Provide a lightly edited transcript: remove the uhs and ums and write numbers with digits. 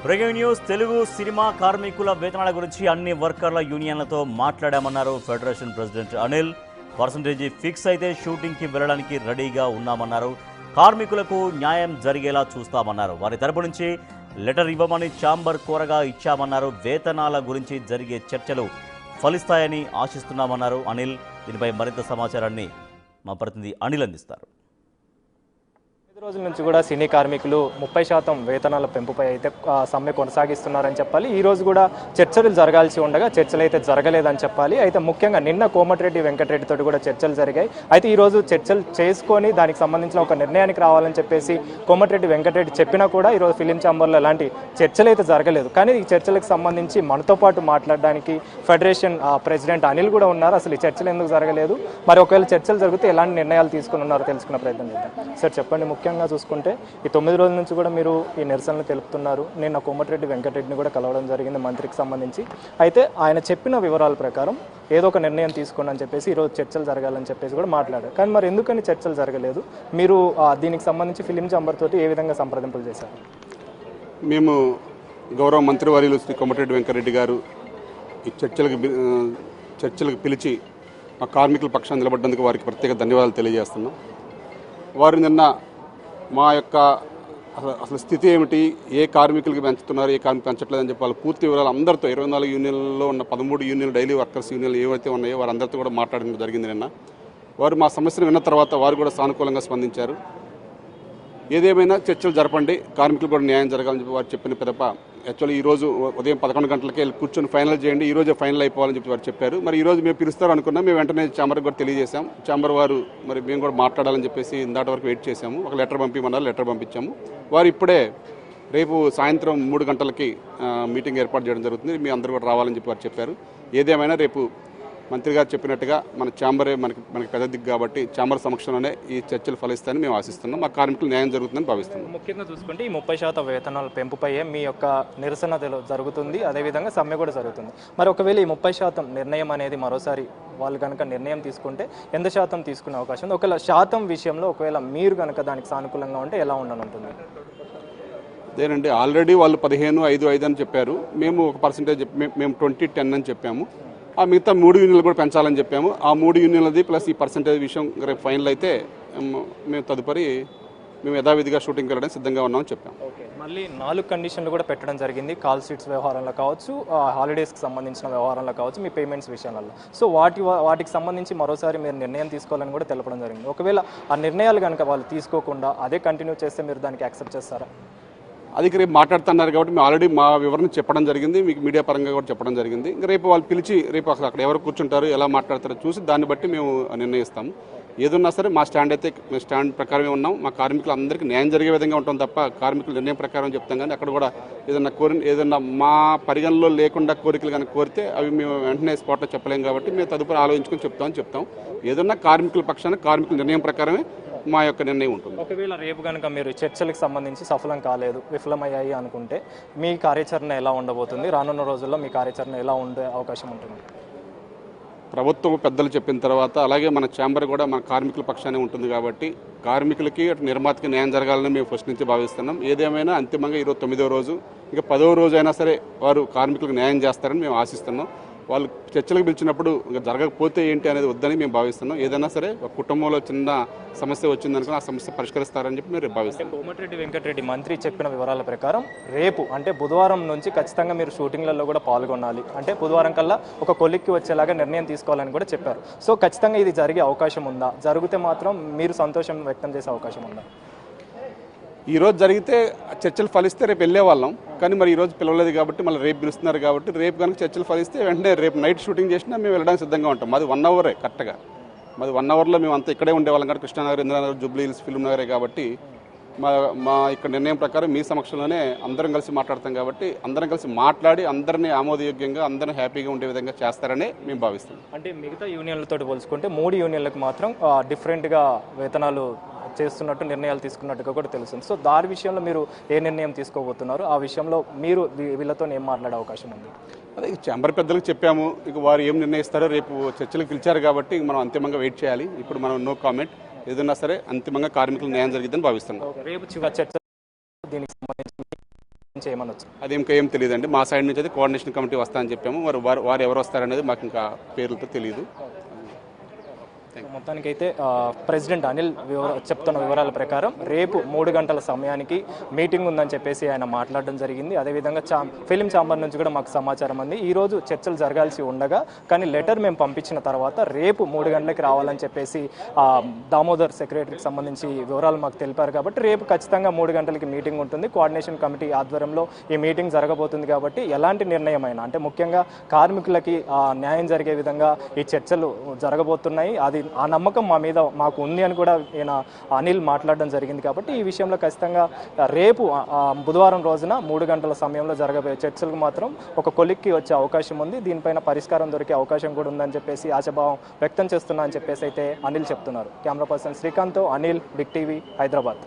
Breaking news Telugu cinema కార్మికుల వేతనాల గురించి అన్ని వర్కర్ల యూనియన్లతో మాట్లాడామన్నారు federation president Anil. Percentage fix అయితే షూటింగ్కి వెళ్ళడానికి రెడీగా ఉన్నామన్నారు. కార్మికులకు న్యాయం జరిగేలా చూస్తామన్నారు. వారి తరపు నుంచి లెటర్ ఇవ్వమని ఛాంబర్ కోరగా ఇచ్చామన్నారు. వేతనాల గురించి జరిగే చర్చలు ఫలిస్తాయని ఆశిస్తున్నామన్నారు అనిల్. దీనిపై మరింత సమాచారాన్ని మా ప్రతినిధి అనిల్ అందిస్తారు. 5 రోజుల నుంచి కూడా సినీ కార్మికులు 30% వేతనాల పెంపుపై అయితే సమ్మె కొనసాగిస్తున్నారని చెప్పాలి. ఈ రోజు కూడా చర్చలు జరగాల్సి ఉండగా చర్చలు అయితే జరగలేదని చెప్పాలి. అయితే ముఖ్యంగా నిన్న కోమటిరెడ్డి వెంకటరెడ్డి తోటి కూడా చర్చలు జరిగాయి. అయితే ఈ రోజు చర్చలు చేసుకొని దానికి సంబంధించిన ఒక నిర్ణయానికి రావాలని చెప్పేసి కోమటిరెడ్డి వెంకటరెడ్డి చెప్పినా కూడా ఈరోజు ఫిలిం ఛాంబర్లో ఎలాంటి చర్చలు అయితే జరగలేదు. కానీ ఈ చర్చలకు సంబంధించి మనతో పాటు మాట్లాడడానికి ఫెడరేషన్ ప్రెసిడెంట్ అనిల్ కూడా ఉన్నారు. అసలు ఈ చర్చలు ఎందుకు జరగలేదు, మరి ఒకవేళ చర్చలు జరిగితే ఎలాంటి నిర్ణయాలు తీసుకుని ఉన్నారో తెలుసుకునే ప్రయత్నం చేద్దాం. సార్ చెప్పండి, ముఖ్యంగా చూసుకుంటే ఈ 9 రోజుల నుంచి కూడా మీరు ఈ నిరసనలు తెలుపుతున్నారు. నిన్న కోమటిరెడ్డి వెంకటరెడ్డిని కూడా కలవడం జరిగింది మంత్రికి సంబంధించి. అయితే ఆయన చెప్పిన వివరాల ప్రకారం ఏదో ఒక నిర్ణయం తీసుకోండి అని చెప్పేసి ఈరోజు చర్చలు జరగాలని చెప్పేసి కూడా మాట్లాడారు. కానీ మరి ఎందుకని చర్చలు జరగలేదు? మీరు దీనికి సంబంధించి ఫిలిం ఛాంబర్ తోటి ఏ విధంగా సంప్రదింపులు చేశారు? మేము గౌరవ మంత్రివర్యులు శ్రీ కోమటిరెడ్డి వెంకటరెడ్డి గారు ఈ చర్చలకు పిలిచి మా కార్మికుల పక్షాన్ని నిలబడ్డందుకు వారికి ప్రత్యేక ధన్యవాదాలు తెలియజేస్తున్నాం. వారు నిన్న మా యొక్క అసలు స్థితి ఏమిటి, ఏ కార్మికులకి పెంచుతున్నారు, ఏ కార్మికులు పెంచట్లేదని చెప్పి వాళ్ళు పూర్తి వివరాలు అందరితో 24 యూనియన్లలో ఉన్న 13 యూనియన్లు డైలీ వర్కర్స్ యూనియన్లు ఏవైతే ఉన్నాయో వారందరితో కూడా మాట్లాడడం జరిగింది. నిన్న వారు మా సమస్యను విన్న తర్వాత వారు కూడా సానుకూలంగా స్పందించారు. ఏదేమైనా చర్చలు జరపండి, కార్మికులు కూడా న్యాయం జరగాలని చెప్పి వారు చెప్పిన పిదప యాక్చువల్లీ ఈరోజు ఉదయం 11 గంటలకే కూర్చొని ఫైనల్ చేయండి, ఈరోజే ఫైనల్ అయిపోవాలని చెప్పి వారు చెప్పారు. మరి ఈరోజు మేము పిలుస్తారు అనుకున్నాం. మేము వెంటనే ఛాంబర్కి కూడా తెలియజేశాం. ఛాంబర్ వారు మరి మేము కూడా మాట్లాడాలని చెప్పేసి ఇందాటి వరకు వెయిట్ చేశాము. ఒక లెటర్ పంపించమన్నారు, లెటర్ పంపించాము. వారు ఇప్పుడే రేపు సాయంత్రం 3 గంటలకి మీటింగ్ ఏర్పాటు చేయడం జరుగుతుంది, మీ అందరూ కూడా రావాలని చెప్పి వారు చెప్పారు. ఏదేమైనా రేపు మంత్రి గారు చెప్పినట్టుగా మన ఛాంబరే మనకి పెద్ద దిక్కు కాబట్టి ఛాంబర్ సమక్షంలోనే ఈ చర్చలు ఫలిస్తాయని మేము ఆశిస్తున్నాం. మా కార్మికులు న్యాయం జరుగుతుందని భావిస్తున్నాం. ముఖ్యంగా చూసుకుంటే ఈ 30% వేతనాల పెంపుపై మీ యొక్క నిరసన జరుగుతుంది, అదేవిధంగా సమ్మె కూడా జరుగుతుంది. మరి ఒకవేళ ఈ 30% నిర్ణయం అనేది మరోసారి వాళ్ళు కనుక నిర్ణయం తీసుకుంటే ఎంత శాతం తీసుకునే అవకాశం ఉంది? ఒకవేళ శాతం విషయంలో ఒకవేళ మీరు కనుక దానికి సానుకూలంగా ఉంటే ఎలా ఉండనుంటుంది? అదేనండి, ఆల్రెడీ వాళ్ళు 15.55 అని చెప్పారు. మేము ఒక పర్సెంటేజ్ మేము 20-10 అని చెప్పాము. ఆ మిగతా 3 యూనియన్లు కూడా పెంచాలని చెప్పాము. ఆ 3 యూనియన్లది ప్లస్ ఈ పర్సెంటేజ్ విషయం రేపు ఫైనల్ అయితే మేము తదుపరి యథావిధిగా షూటింగ్కి వెళ్ళడానికి సిద్ధంగా ఉన్నామని చెప్పాము. మళ్ళీ 4 కండిషన్లు కూడా పెట్టడం జరిగింది. కాల్ షీట్స్ వ్యవహారంలో కావచ్చు, హాలిడేస్కి సంబంధించిన వ్యవహారంలో కావచ్చు, మీ పేమెంట్స్ విషయాలలో. సో వాటికి సంబంధించి మరోసారి మీరు నిర్ణయం తీసుకోవాలని కూడా తెలపడం జరిగింది. ఒకవేళ ఆ నిర్ణయాలు కనుక వాళ్ళు తీసుకోకుండా అదే కంటిన్యూ చేస్తే మీరు దానికి యాక్సెప్ట్ చేస్తారా? అది రేపు మాట్లాడుతున్నారు కాబట్టి మేము ఆల్రెడీ మా వివరణ చెప్పడం జరిగింది, మీకు మీడియా పరంగా కూడా చెప్పడం జరిగింది. ఇంకా రేపు వాళ్ళు పిలిచి రేపు అసలు అక్కడ ఎవరు కూర్చుంటారు, ఎలా మాట్లాడతారో చూసి దాన్ని బట్టి మేము నిర్ణయిస్తాము. ఏదున్నా సరే మా స్టాండ్ అయితే మేము స్టాండ్ ప్రకారమే ఉన్నాం. మా కార్మికులు అందరికీ న్యాయం జరిగే విధంగా ఉంటాం తప్ప కార్మికుల నిర్ణయం ప్రకారం చెప్తాం. కానీ అక్కడ కూడా ఏదన్నా మా పరిగణలో లేకుండా కోరికలు కనుక కోరితే అవి మేము వెంటనే స్పాట్లో చెప్పలేం కాబట్టి మేము తదుపరి ఆలోచించుకొని చెప్తాం. ఏదన్నా కార్మికుల పక్షాన కార్మికుల నిర్ణయం ప్రకారమే మా యొక్క నిర్ణయం ఉంటుంది. ఒకవేళ రేపు కనుక మీరు చర్చలకు సంబంధించి సఫలం కాలేదు, విఫలమయ్యాయి అనుకుంటే మీ కార్యాచరణ ఎలా ఉండబోతుంది? రానున్న రోజుల్లో మీ కార్యాచరణ ఎలా ఉండే అవకాశం ఉంటుంది? ప్రభుత్వం పెద్దలు చెప్పిన తర్వాత అలాగే మన ఛాంబర్ కూడా మన కార్మికుల పక్షానే ఉంటుంది కాబట్టి కార్మికులకి అటు నిర్మాతకి న్యాయం జరగాలని మేము ఫస్ట్ నుంచి భావిస్తున్నాం. ఏదేమైనా అంతిమంగా ఈరోజు 9వ రోజు, ఇంకా 10వ రోజు అయినా సరే వారు కార్మికులకు న్యాయం చేస్తారని మేము ఆశిస్తున్నాం. వాళ్ళు చర్చలకు పిలిచినప్పుడు ఇంకా జరగకపోతే ఏంటి అనేది వద్దని మేము భావిస్తున్నాం. ఏదైనా సరే ఒక కుటుంబంలో చిన్న సమస్య వచ్చిందనుకుని ఆ సమస్య పరిష్కరిస్తారని చెప్పి మీరు భావిస్తాం. కోమటిరెడ్డి వెంకటరెడ్డి మంత్రి చెప్పిన వివరాల ప్రకారం రేపు అంటే బుధవారం నుంచి ఖచ్చితంగా మీరు షూటింగ్లలో కూడా పాల్గొనాలి, అంటే బుధవారం కల్లా ఒక కొలిక్కి వచ్చేలాగా నిర్ణయం తీసుకోవాలని కూడా చెప్పారు. సో ఖచ్చితంగా ఇది జరిగే అవకాశం ఉందా? జరిగితే మాత్రం మీరు సంతోషం వ్యక్తం చేసే అవకాశం ఉందా? ఈరోజు జరిగితే చర్చలు ఫలిస్తే రేపు వెళ్ళే వాళ్ళం, కానీ మరి ఈరోజు పిలవలేదు కాబట్టి మళ్ళీ రేపు పిలుస్తున్నారు కాబట్టి రేపు కనుక చర్చలు ఫలిస్తే వెంటనే రేపు నైట్ షూటింగ్ చేసినా మేము వెళ్ళడానికి సిద్ధంగా ఉంటాం. మాది 1 అవరే కరెక్ట్గా, మాది 1 అవర్లో మేము అంతా ఇక్కడే ఉండేవాళ్ళం కాబట్టి Krishnanagar, Indranagar, Jubilee Hills, Film నగరే కాబట్టి మా ఇక్కడ నిర్ణయం ప్రకారం మీ సమక్షంలోనే అందరం కలిసి మాట్లాడతాం కాబట్టి అందరం కలిసి మాట్లాడి అందరినీ ఆమోదయోగ్యంగా అందరినీ హ్యాపీగా ఉండే విధంగా చేస్తారనే మేము భావిస్తాం. అంటే మిగతా యూనియన్లతో పోల్చుకుంటే 3 యూనియన్లకు మాత్రం డిఫరెంట్గా వేతనాలు చేస్తున్నట్టు నిర్ణయాలు తీసుకున్నట్టుగా కూడా తెలుస్తుంది. సో దాని విషయంలో మీరు ఏ నిర్ణయం తీసుకోబోతున్నారు? ఆ విషయంలో మీరు వీళ్ళతో ఏం మాట్లాడే అవకాశం ఉంది? అదే ఛాంబర్ పెద్దలకు చెప్పాము, ఇక వారు ఏం నిర్ణయిస్తారో రేపు చర్చలకు పిలిచారు కాబట్టి మనం అంతిమంగా వెయిట్ చేయాలి. ఇప్పుడు మనం నో కామెంట్. ఏదన్నా సరే అంతిమంగా కార్మికులకు న్యాయం జరిగిద్దని భావిస్తున్నాం. రేపు చర్చ దీనికి సంబంధించి చేయమనొచ్చు. అది ఇంకా ఏం తెలియదండి. మా సైడ్ నుంచి అయితే కోఆర్డినేషన్ కమిటీ వస్తామని చెప్పాము. వారు ఎవరు వస్తారనేది మాకు ఇంకా పేర్లతో తెలియదు. మొత్తానికైతే ప్రెసిడెంట్ అనిల్ చెప్తున్న వివరాల ప్రకారం రేపు 3 గంటల సమయానికి మీటింగ్ ఉందని చెప్పేసి ఆయన మాట్లాడడం జరిగింది. అదేవిధంగా ఫిలిం ఛాంబర్ నుంచి కూడా మాకు సమాచారం అంది. ఈరోజు చర్చలు జరగాల్సి ఉండగా కానీ లెటర్ మేము పంపించిన తర్వాత రేపు 3 గంటలకి రావాలని చెప్పేసి దామోదర్ సెక్రటరీకి సంబంధించి వివరాలు మాకు తెలిపారు. కాబట్టి రేపు ఖచ్చితంగా 3 గంటలకి మీటింగ్ ఉంటుంది. కోఆర్డినేషన్ కమిటీ ఆధ్వర్యంలో ఈ మీటింగ్ జరగబోతుంది. కాబట్టి ఎలాంటి నిర్ణయమైనా అంటే ముఖ్యంగా కార్మికులకి న్యాయం జరిగే విధంగా ఈ చర్చలు జరగబోతున్నాయి. అది ఆ నమ్మకం మాకు ఉంది అని కూడా ఈయన అనిల్ మాట్లాడడం జరిగింది. కాబట్టి ఈ విషయంలో ఖచ్చితంగా రేపు బుధవారం రోజున 3 గంటల సమయంలో జరగబోయే చర్చలకు మాత్రం ఒక కొలిక్కి వచ్చే అవకాశం ఉంది. దీనిపైన పరిష్కారం దొరికే అవకాశం కూడా ఉందని చెప్పేసి ఆశాభావం వ్యక్తం చేస్తున్నా అని చెప్పేసి అయితే అనిల్ చెప్తున్నారు. Camera person Srikanth, Anil, big TV, Hyderabad.